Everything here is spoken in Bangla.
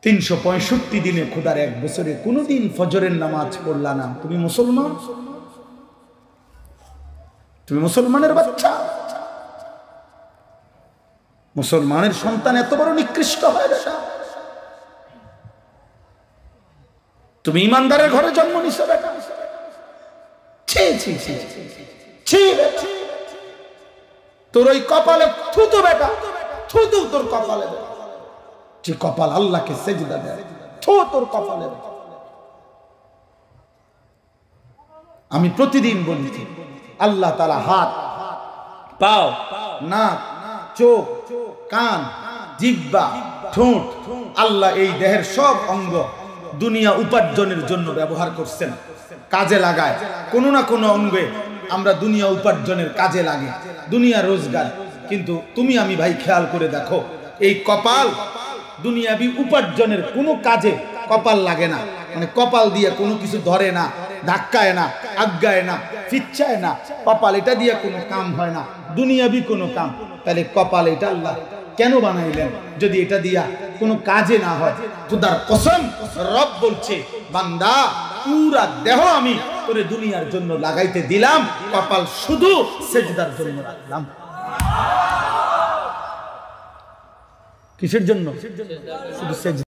365 দিনে খোদার এক বছরে কোনোদিন ফজরের নামাজ পড়লা না, তুমি মুসলমান? তুমি মুসলমানের বাচ্চা? মুসলমানের সন্তান এত বড় নিকৃষ্ট হয় বেটা? তুমি ইমানদারের ঘরে জন্ম নিছো বেটা? ছি ছি ছি ছি বেটা, তোর ওই কপালে থুতু বেটা, থুতু তোর কপালে বেটা, যে কপাল আল্লাহকে সেজদা দেয়, থু তোর কপালে। আমি প্রতিদিন বলি আল্লাহ তাআলা হাত, পাও, নাক, চোখ, কান, জিহ্বা, ঠোঁট, আল্লাহ এই দেহের সব অঙ্গ দুনিয়া উপার্জনের জন্য ব্যবহার করছেন, কাজে লাগায়। কোনো না কোনো অঙ্গে আমরা দুনিয়া উপার্জনের কাজে লাগে, দুনিয়া রোজগার। কিন্তু তুমি আমি ভাই খেয়াল করে দেখো, এই কপাল দুনিয়াবি উপার্জনের কোনো কাজে কপাল লাগে না। মানে কপাল দিয়ে কোনো কিছু ধরে না, ধাক্কায় না, আজ্ঞায় না, ফিচ্ছায় না। কপাল এটা দিয়ে কোনো কাম হয় না, দুনিয়াবি কোনো কাম। তাহলে কপাল এটা আল্লাহ কেন বানাইলেন যদি এটা দিয়া কোনো কাজে না হয়? খোদার কসম, রব বলছে, বান্দা পুরা দেহ আমি তোরে দুনিয়ার জন্য লাগাইতে দিলাম, কপাল শুধু সেজদার জন্য রাখলাম। কিসের জন্য? শুধু সেজদা।